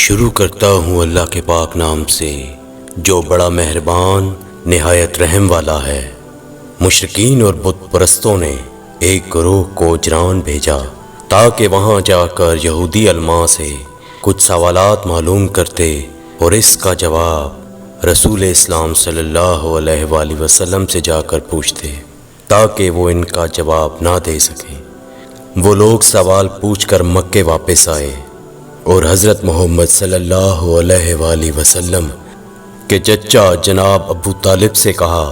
شروع کرتا ہوں اللہ کے پاک نام سے جو بڑا مہربان نہایت رحم والا ہے۔ مشرکین اور بت پرستوں نے ایک گروہ کو اجران بھیجا تاکہ وہاں جا کر یہودی علماء سے کچھ سوالات معلوم کرتے اور اس کا جواب رسول اسلام صلی اللہ علیہ وآلہ وسلم سے جا کر پوچھتے تاکہ وہ ان کا جواب نہ دے سکیں۔ وہ لوگ سوال پوچھ کر مکے واپس آئے اور حضرت محمد صلی اللہ علیہ وآلہ وسلم کے چچا جناب ابو طالب سے کہا،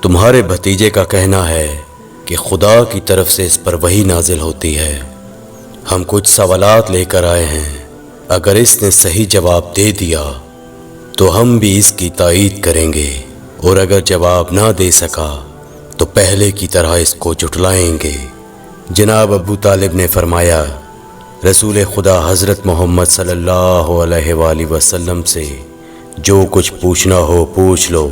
تمہارے بھتیجے کا کہنا ہے کہ خدا کی طرف سے اس پر وحی نازل ہوتی ہے۔ ہم کچھ سوالات لے کر آئے ہیں، اگر اس نے صحیح جواب دے دیا تو ہم بھی اس کی تائید کریں گے، اور اگر جواب نہ دے سکا تو پہلے کی طرح اس کو جھٹلائیں گے۔ جناب ابو طالب نے فرمایا، رسول خدا حضرت محمد صلی اللہ علیہ وآلہ وسلم سے جو کچھ پوچھنا ہو پوچھ لو۔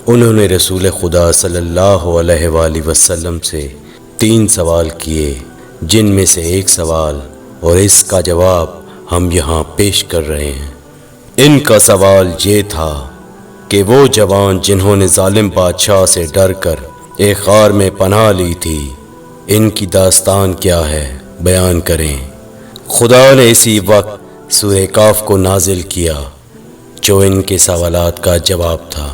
انہوں نے رسول خدا صلی اللہ علیہ وآلہ وسلم سے 3 سوال کیے، جن میں سے ایک سوال اور اس کا جواب ہم یہاں پیش کر رہے ہیں۔ ان کا سوال یہ تھا کہ وہ جوان جنہوں نے ظالم بادشاہ سے ڈر کر ایک غار میں پناہ لی تھی، ان کی داستان کیا ہے، بیان کریں۔ خدا نے اسی وقت سورہ کاف کو نازل کیا جو ان کے سوالات کا جواب تھا۔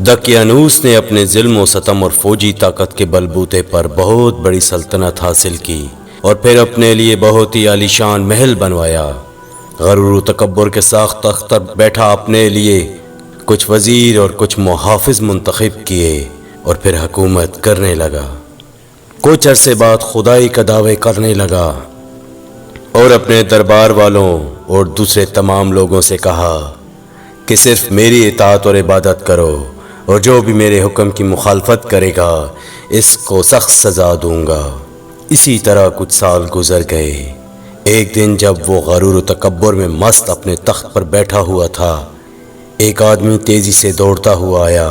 دقیانوس نے اپنے ظلم و ستم اور فوجی طاقت کے بلبوتے پر بہت بڑی سلطنت حاصل کی اور پھر اپنے لیے بہت ہی عالیشان محل بنوایا۔ غرور و تکبر کے ساخت تخت پر بیٹھا اپنے لیے کچھ وزیر اور کچھ محافظ منتخب کیے اور پھر حکومت کرنے لگا۔ کچھ عرصے بعد خدائی کا دعوے کرنے لگا اور اپنے دربار والوں اور دوسرے تمام لوگوں سے کہا کہ صرف میری اطاعت اور عبادت کرو، اور جو بھی میرے حکم کی مخالفت کرے گا اس کو سخت سزا دوں گا۔ اسی طرح کچھ سال گزر گئے۔ ایک دن جب وہ غرور و تکبر میں مست اپنے تخت پر بیٹھا ہوا تھا، ایک آدمی تیزی سے دوڑتا ہوا آیا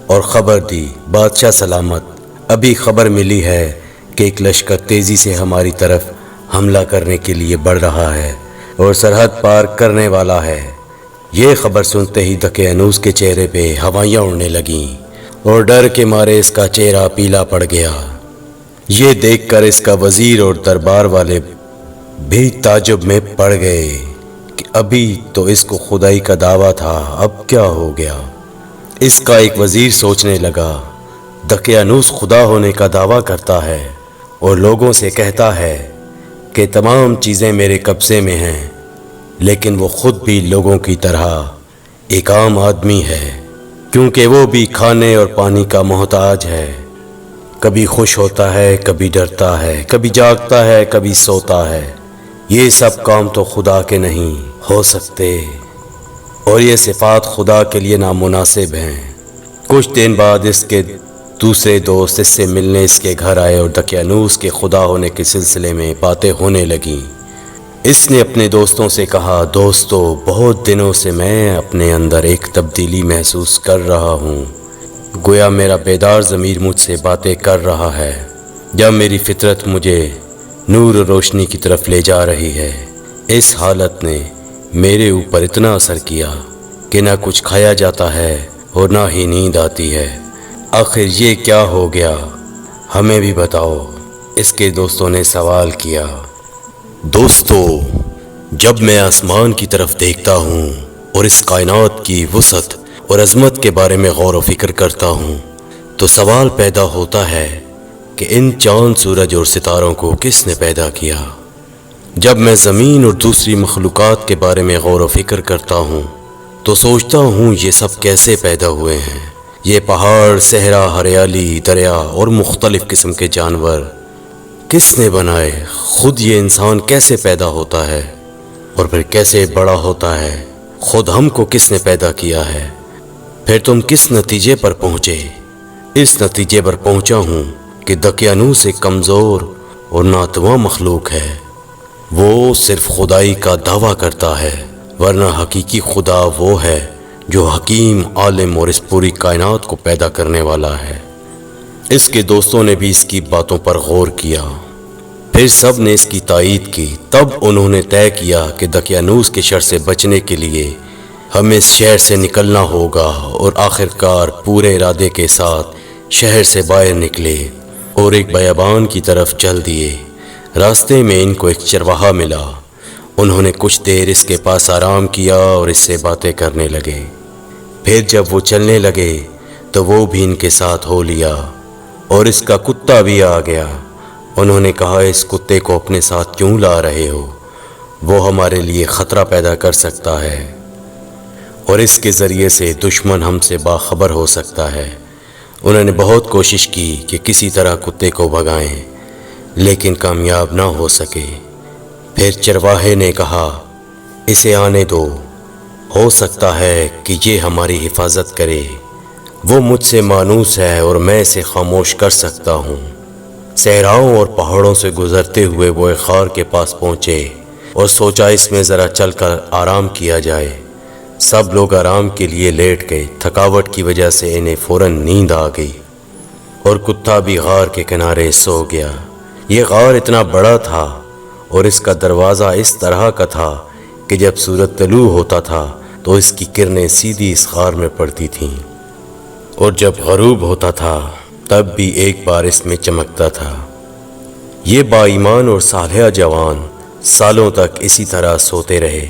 اور خبر دی، بادشاہ سلامت، ابھی خبر ملی ہے کہ ایک لشکر تیزی سے ہماری طرف حملہ کرنے کے لیے بڑھ رہا ہے اور سرحد پار کرنے والا ہے۔ یہ خبر سنتے ہی دقیانوس کے چہرے پہ ہوائیاں اڑنے لگیں اور ڈر کے مارے اس کا چہرہ پیلا پڑ گیا۔ یہ دیکھ کر اس کا وزیر اور دربار والے بھی تعجب میں پڑ گئے کہ ابھی تو اس کو خدائی کا دعویٰ تھا، اب کیا ہو گیا۔ اس کا ایک وزیر سوچنے لگا، دقیانوس خدا ہونے کا دعویٰ کرتا ہے اور لوگوں سے کہتا ہے کہ تمام چیزیں میرے قبضے میں ہیں، لیکن وہ خود بھی لوگوں کی طرح ایک عام آدمی ہے، کیونکہ وہ بھی کھانے اور پانی کا محتاج ہے۔ کبھی خوش ہوتا ہے، کبھی ڈرتا ہے، کبھی جاگتا ہے، کبھی سوتا ہے۔ یہ سب کام تو خدا کے نہیں ہو سکتے، اور یہ صفات خدا کے لیے نامناسب ہیں۔ کچھ دن بعد اس کے دوسرے دوست اس سے ملنے اس کے گھر آئے اور دقیانوس کے خدا ہونے کے سلسلے میں باتیں ہونے لگیں۔ اس نے اپنے دوستوں سے کہا، دوستو، بہت دنوں سے میں اپنے اندر ایک تبدیلی محسوس کر رہا ہوں، گویا میرا بیدار ضمیر مجھ سے باتیں کر رہا ہے، جب میری فطرت مجھے نور و روشنی کی طرف لے جا رہی ہے۔ اس حالت نے میرے اوپر اتنا اثر کیا کہ نہ کچھ کھایا جاتا ہے اور نہ ہی نیند آتی ہے۔ آخر یہ کیا ہو گیا، ہمیں بھی بتاؤ، اس کے دوستوں نے سوال کیا۔ دوستو، جب میں آسمان کی طرف دیکھتا ہوں اور اس کائنات کی وسعت اور عظمت کے بارے میں غور و فکر کرتا ہوں تو سوال پیدا ہوتا ہے کہ ان چاند، سورج اور ستاروں کو کس نے پیدا کیا۔ جب میں زمین اور دوسری مخلوقات کے بارے میں غور و فکر کرتا ہوں تو سوچتا ہوں یہ سب کیسے پیدا ہوئے ہیں۔ یہ پہاڑ، صحرا، ہریالی، دریا اور مختلف قسم کے جانور کس نے بنائے؟ خود یہ انسان کیسے پیدا ہوتا ہے اور پھر کیسے بڑا ہوتا ہے؟ خود ہم کو کس نے پیدا کیا ہے؟ پھر تم کس نتیجے پر پہنچے؟ اس نتیجے پر پہنچا ہوں کہ دقیانوس ایک کمزور اور ناتواں مخلوق ہے۔ وہ صرف خدائی کا دعویٰ کرتا ہے، ورنہ حقیقی خدا وہ ہے جو حکیم، عالم اور اس پوری کائنات کو پیدا کرنے والا ہے۔ اس کے دوستوں نے بھی اس کی باتوں پر غور کیا۔ پھر سب نے اس کی تائید کی۔ تب انہوں نے طے کیا کہ دقیانوس کے شر سے بچنے کے لیے ہمیں اس شہر سے نکلنا ہوگا، اور آخر کار پورے ارادے کے ساتھ شہر سے باہر نکلے اور ایک بیابان کی طرف چل دیے۔ راستے میں ان کو ایک چرواہا ملا۔ انہوں نے کچھ دیر اس کے پاس آرام کیا اور اس سے باتیں کرنے لگے۔ پھر جب وہ چلنے لگے تو وہ بھی ان کے ساتھ ہو لیا، اور اس کا کتا بھی آ گیا۔ انہوں نے کہا، اس کتے کو اپنے ساتھ کیوں لا رہے ہو؟ وہ ہمارے لیے خطرہ پیدا کر سکتا ہے، اور اس کے ذریعے سے دشمن ہم سے باخبر ہو سکتا ہے۔ انہوں نے بہت کوشش کی کہ کسی طرح کتے کو بھگائیں، لیکن کامیاب نہ ہو سکے۔ پھر چرواہے نے کہا، اسے آنے دو، ہو سکتا ہے کہ یہ ہماری حفاظت کرے۔ وہ مجھ سے مانوس ہے اور میں اسے خاموش کر سکتا ہوں۔ صحراؤں اور پہاڑوں سے گزرتے ہوئے وہ ایک غار کے پاس پہنچے اور سوچا اس میں ذرا چل کر آرام کیا جائے۔ سب لوگ آرام کے لیے لیٹ گئے۔ تھکاوٹ کی وجہ سے انہیں فوراً نیند آ گئی، اور کتا بھی غار کے کنارے سو گیا۔ یہ غار اتنا بڑا تھا اور اس کا دروازہ اس طرح کا تھا کہ جب سورج طلوع ہوتا تھا تو اس کی کرنیں سیدھی اس غار میں پڑتی تھیں، اور جب غروب ہوتا تھا تب بھی ایک بار اس میں چمکتا تھا۔ یہ با ایمان اور صالح جوان سالوں تک اسی طرح سوتے رہے۔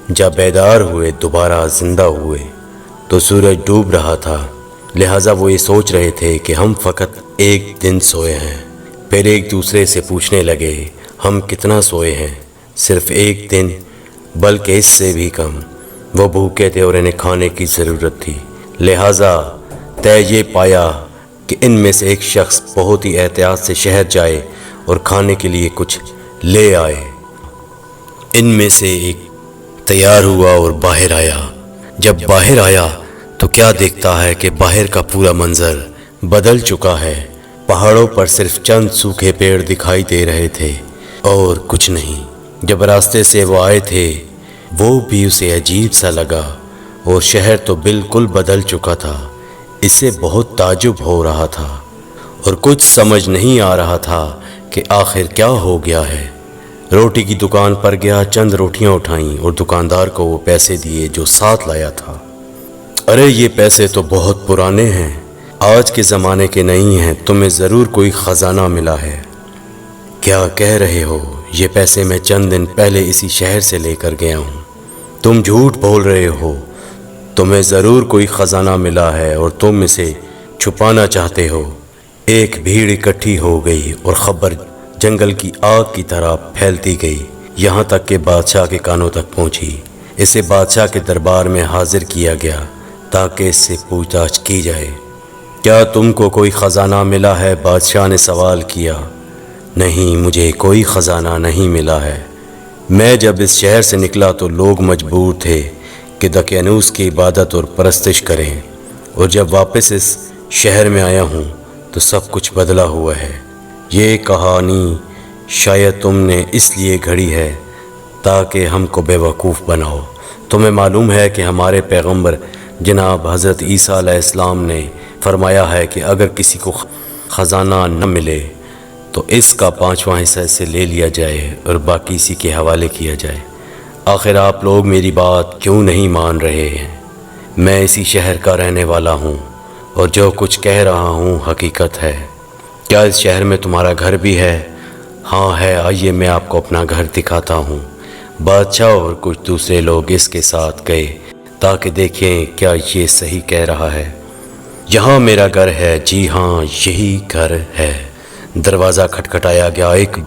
جب بیدار ہوئے، دوبارہ زندہ ہوئے تو سورج ڈوب رہا تھا، لہٰذا وہ یہ سوچ رہے تھے کہ ہم فقط ایک دن سوئے ہیں۔ پھر ایک دوسرے سے پوچھنے لگے، ہم کتنا سوئے ہیں؟ صرف ایک دن، بلکہ اس سے بھی کم۔ وہ بھوکے تھے اور انہیں کھانے کی ضرورت تھی، لہٰذا طے یہ پایا کہ ان میں سے ایک شخص بہت ہی احتیاط سے شہر جائے اور کھانے کے لیے کچھ لے آئے۔ ان میں سے ایک تیار ہوا اور باہر آیا۔ جب باہر آیا تو کیا دیکھتا ہے کہ باہر کا پورا منظر بدل چکا ہے۔ پہاڑوں پر صرف چند سوکھے پیڑ دکھائی دے رہے تھے اور کچھ نہیں۔ جب راستے سے وہ آئے تھے وہ بھی اسے عجیب سا لگا، اور شہر تو بالکل بدل چکا تھا۔ اسے بہت تعجب ہو رہا تھا اور کچھ سمجھ نہیں آ رہا تھا کہ آخر کیا ہو گیا ہے۔ روٹی کی دکان پر گیا، چند روٹیاں اٹھائیں اور دکاندار کو وہ پیسے دیے جو ساتھ لایا تھا۔ ارے یہ پیسے تو بہت پرانے ہیں، آج کے زمانے کے نہیں ہیں، تمہیں ضرور کوئی خزانہ ملا ہے۔ کیا کہہ رہے ہو؟ یہ پیسے میں چند دن پہلے اسی شہر سے لے کر گیا ہوں۔ تم جھوٹ بول رہے ہو، تمہیں ضرور کوئی خزانہ ملا ہے اور تم اسے چھپانا چاہتے ہو۔ ایک بھیڑ اکٹھی ہو گئی اور خبر جنگل کی آگ کی طرح پھیلتی گئی، یہاں تک کہ بادشاہ کے کانوں تک پہنچی۔ اسے بادشاہ کے دربار میں حاضر کیا گیا تاکہ اس سے پوچھ تاچھ کی جائے۔ کیا تم کو کوئی خزانہ ملا ہے؟ بادشاہ نے سوال کیا۔ نہیں، مجھے کوئی خزانہ نہیں ملا ہے۔ میں جب اس شہر سے نکلا تو لوگ مجبور تھے کہ دقیانوس کی عبادت اور پرستش کریں، اور جب واپس اس شہر میں آیا ہوں تو سب کچھ بدلا ہوا ہے۔ یہ کہانی شاید تم نے اس لیے گھڑی ہے تاکہ ہم کو بے وقوف بناؤ۔ تمہیں معلوم ہے کہ ہمارے پیغمبر جناب حضرت عیسیٰ علیہ السلام نے فرمایا ہے کہ اگر کسی کو خزانہ نہ ملے تو اس کا 5واں حصہ سے لے لیا جائے اور باقی اسی کے حوالے کیا جائے۔ آخر آپ لوگ میری بات کیوں نہیں مان رہے ہیں؟ میں اسی شہر کا رہنے والا ہوں اور جو کچھ کہہ رہا ہوں حقیقت ہے۔ کیا اس شہر میں تمہارا گھر بھی ہے؟ ہاں ہے، آئیے میں آپ کو اپنا گھر دکھاتا ہوں۔ بادشاہ اور کچھ دوسرے لوگ اس کے ساتھ گئے تاکہ دیکھیں کیا یہ صحیح کہہ رہا ہے۔ یہاں میرا گھر ہے، جی ہاں یہی گھر ہے۔ دروازہ کھٹکھٹایا گیا۔ ایک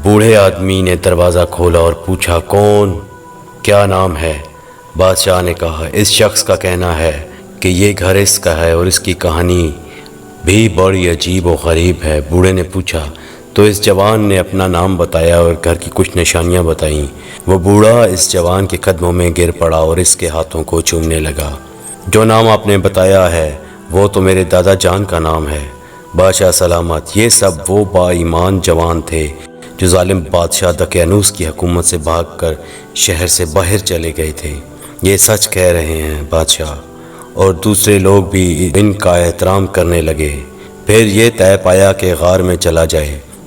بوڑھے آدمی نے دروازہ کھولا اور پوچھا، کون؟ کیا نام ہے؟ بادشاہ نے کہا، اس شخص کا کہنا ہے کہ یہ گھر اس کا ہے اور اس کی کہانی بھی بڑی عجیب و غریب ہے۔ بوڑھے نے پوچھا تو اس جوان نے اپنا نام بتایا اور گھر کی کچھ نشانیاں بتائیں۔ وہ بوڑھا اس جوان کے قدموں میں گر پڑا اور اس کے ہاتھوں کو چومنے لگا۔ جو نام آپ نے بتایا ہے وہ تو میرے دادا جان کا نام ہے۔ بادشاہ سلامت۔ یہ سب وہ با ایمان جوان تھے جو ظالم بادشاہ دقیانوس کی حکومت سے بھاگ کر شہر سے باہر چلے گئے تھے۔ یہ سچ کہہ رہے ہیں بادشاہ، اور دوسرے لوگ بھی ان کا احترام کرنے لگے۔ پھر یہ طے پایا کہ غار میں چلا جائے۔